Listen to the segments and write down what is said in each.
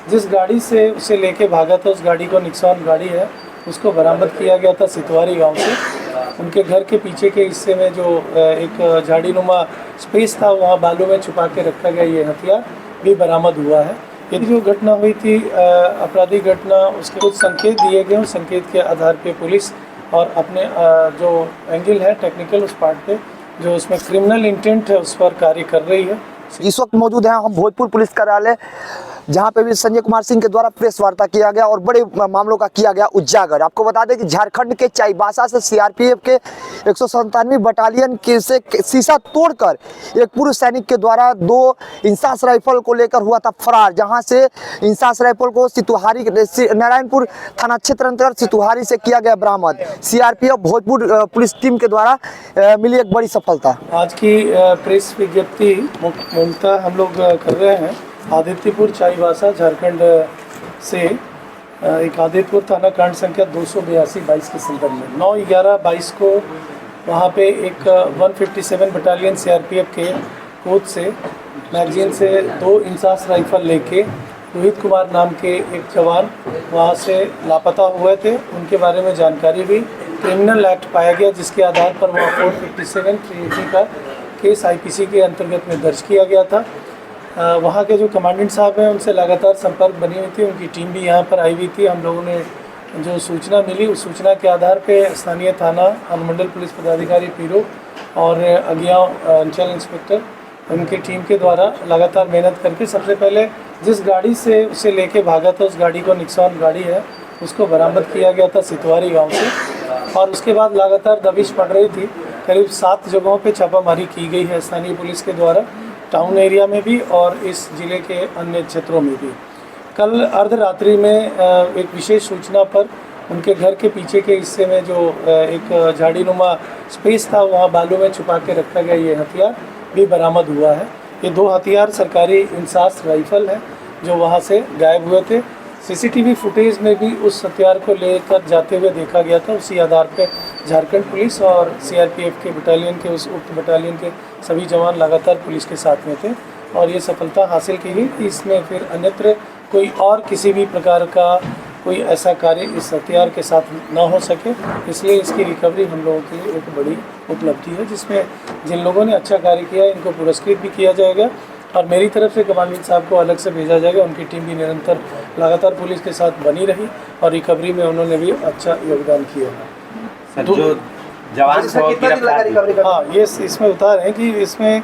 जिस गाड़ी से उसे लेके भागा था, उस गाड़ी को निक्सॉन गाड़ी है, उसको बरामद किया गया था सितवारी गांव से। उनके घर के पीछे के हिस्से में जो एक झाड़ीनुमा स्पेस था, वहाँ बालू में छुपा के रखा गया ये हथियार भी बरामद हुआ है। ये जो घटना हुई थी आपराधिक घटना, उसके कुछ संकेत दिए गए, उस संकेत के आधार पे पुलिस और अपने जो एंगल है टेक्निकल उस पार्ट पे जो उसमें क्रिमिनल इंटेंट है उस पर कार्य कर रही है। इस वक्त मौजूद हैं हम भोजपुर पुलिस कार्यालय, जहां पे भी संजय कुमार सिंह के द्वारा प्रेस वार्ता किया गया और बड़े मामलों का किया गया उजागर। आपको बता दें कि झारखंड के चाईबासा से सीआरपीएफ के 197वीं बटालियन के से शीशा तोड़कर एक पूर्व सैनिक के द्वारा 2 इंसास राइफल को लेकर हुआ था फरार, जहां से इंसास राइफल को सितुहारी नारायणपुर थाना क्षेत्र अंतर्गत सितुहारी से किया गया बरामद। सीआरपीएफ भोजपुर पुलिस टीम के द्वारा मिली एक बड़ी सफलता। आज की प्रेस विज्ञप्ति मूलतः हम लोग कर रहे हैं आदित्यपुर चाईबासा झारखंड से एक आदित्यपुर थाना कांड संख्या 282/22 के संदर्भ में 9/11/22 को वहाँ पे एक 157 बटालियन सीआरपीएफ के कोच से मैगजीन से 2 इंसास राइफल लेके रोहित कुमार नाम के एक जवान वहाँ से लापता हुए थे। उनके बारे में जानकारी भी क्रिमिनल एक्ट पाया गया, जिसके आधार पर वहाँ 457 380 का केस आईपीसी के अंतर्गत में दर्ज किया गया था। वहाँ के जो कमांडेंट साहब हैं उनसे लगातार संपर्क बनी हुई थी, उनकी टीम भी यहाँ पर आई हुई थी। हम लोगों ने जो सूचना मिली उस सूचना के आधार पे स्थानीय थाना अनुमंडल पुलिस पदाधिकारी पीरो और अज्ञाव अंचल इंस्पेक्टर उनकी टीम के द्वारा लगातार मेहनत करके सबसे पहले जिस गाड़ी से उसे लेके भागा था, उस गाड़ी को निक्सॉन गाड़ी है, उसको बरामद किया गया था सितवारी गाँव से। और उसके बाद लगातार दबिश पड़ रही थी, करीब 7 जगहों पर छापामारी की गई है स्थानीय पुलिस के द्वारा, टाउन एरिया में भी और इस ज़िले के अन्य क्षेत्रों में भी। कल अर्धरात्रि में एक विशेष सूचना पर उनके घर के पीछे के हिस्से में जो एक झाड़ीनुमा स्पेस था, वहाँ बालू में छुपा के रखा गया ये हथियार भी बरामद हुआ है। ये 2 हथियार सरकारी इंसास राइफल है जो वहाँ से गायब हुए थे। सीसीटीवी फुटेज में भी उस हथियार को लेकर जाते हुए देखा गया था। उसी आधार पर झारखंड पुलिस और सीआरपीएफ के बटालियन के उस उक्त बटालियन के सभी जवान लगातार पुलिस के साथ में थे और ये सफलता हासिल की गई कि इसमें फिर अन्यत्र कोई और किसी भी प्रकार का कोई ऐसा कार्य इस हथियार के साथ ना हो सके। इसलिए इसकी रिकवरी हम लोगों के लिए एक बड़ी उपलब्धि है, जिसमें जिन लोगों ने अच्छा कार्य किया इनको पुरस्कृत भी किया जाएगा और मेरी तरफ से कमांडेंट साहब को अलग से भेजा जाएगा। उनकी टीम भी निरंतर लगातार पुलिस के साथ बनी रही और रिकवरी में उन्होंने भी अच्छा योगदान किया है। जो जवान हाँ, ये इसमें उतार है कि इसमें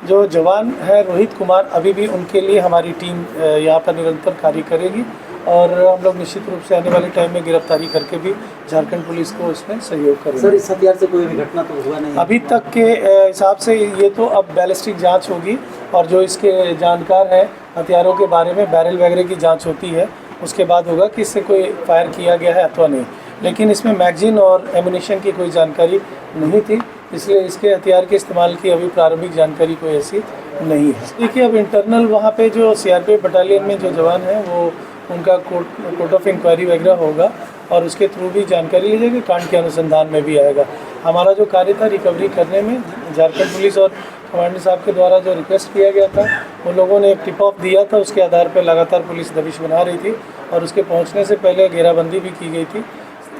जो जवान है रोहित कुमार, अभी भी उनके लिए हमारी टीम यहाँ पर निरंतर कार्य करेगी और हम लोग निश्चित रूप से आने वाले टाइम में गिरफ्तारी करके भी झारखंड पुलिस को इसमें सहयोग करेंगे। सर, इस हथियार से कोई भी घटना तो हुआ नहीं अभी तक के हिसाब से? ये तो अब बैलिस्टिक जांच होगी और जो इसके जानकार हैं हथियारों के बारे में बैरल वगैरह की जांच होती है, उसके बाद होगा कि इससे कोई फायर किया गया है अथवा नहीं। लेकिन इसमें मैगजीन और एमुनिशन की कोई जानकारी नहीं थी, इसलिए इसके हथियार के इस्तेमाल की अभी प्रारंभिक जानकारी कोई ऐसी नहीं है। देखिए, अब इंटरनल वहाँ पे जो सीआरपीएफ बटालियन में जो जवान हैं वो उनका कोर्ट ऑफ इंक्वायरी वगैरह होगा और उसके थ्रू भी जानकारी ली जाएगी, कांड के अनुसंधान में भी आएगा। हमारा जो कार्य था रिकवरी करने में, झारखंड पुलिस और कमांडर साहब के द्वारा जो रिक्वेस्ट किया गया था, उन लोगों ने एक टिप ऑफ दिया था, उसके आधार पर लगातार पुलिस दबिश बना रही थी और उसके पहुँचने से पहले घेराबंदी भी की गई थी।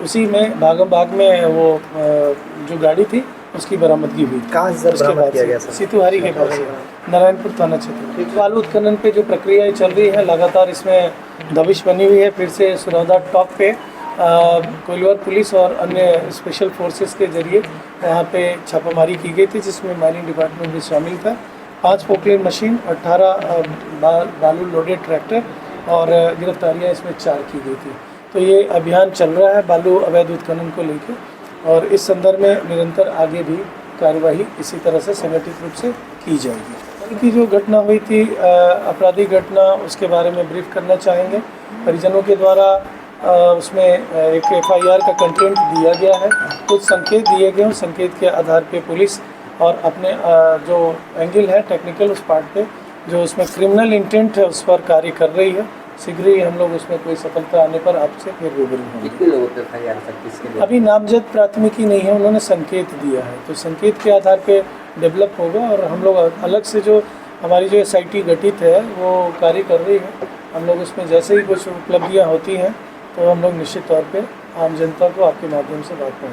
उसी में भागम भाग में वो जो गाड़ी थी उसकी बरामदगी हुई। कहाँ से बरामद किया गया? सितुहारी के पास नारायणपुर थाना क्षेत्र। बालू उत्खनन पे जो प्रक्रिया चल रही है, लगातार इसमें दबिश बनी हुई है। फिर से सुरौदा टॉप पे कोइलवर पुलिस और अन्य स्पेशल फोर्सेस के जरिए वहाँ पे छापामारी की गई थी, जिसमें माइनिंग डिपार्टमेंट भी शामिल था। 5 पोकलेन मशीन, 18 बालू लोडेड ट्रैक्टर और गिरफ्तारियाँ इसमें 4 की गई थी। तो ये अभियान चल रहा है बालू अवैध उत्खनन को लेकर और इस संदर्भ में निरंतर आगे भी कार्यवाही इसी तरह से संगठित रूप से की जाएगी। की जो घटना हुई थी आपराधिक घटना, उसके बारे में ब्रीफ करना चाहेंगे। परिजनों के द्वारा उसमें एक FIR का कंटेंट दिया गया है, कुछ संकेत दिए गए हैं। संकेत के आधार पे पुलिस और अपने जो एंगल है टेक्निकल उस पार्ट पे जो उसमें क्रिमिनल इंटेंट है उस पर कार्य कर रही है। शीघ्र ही हम लोग उसमें कोई सफलता आने पर आपसे फिर रूबरू होंगे। कितने लोगों पे FIR सकती? अभी नामजद प्राथमिकी नहीं है, उन्होंने संकेत दिया है, तो संकेत के आधार पे डेवलप होगा और हम लोग अलग से जो हमारी जो SIT गठित है वो कार्य कर रही है हम लोग उसमें जैसे ही कुछ उपलब्धियाँ होती हैं तो हम लोग निश्चित तौर पे आम जनता को आपके माध्यम से बात करें।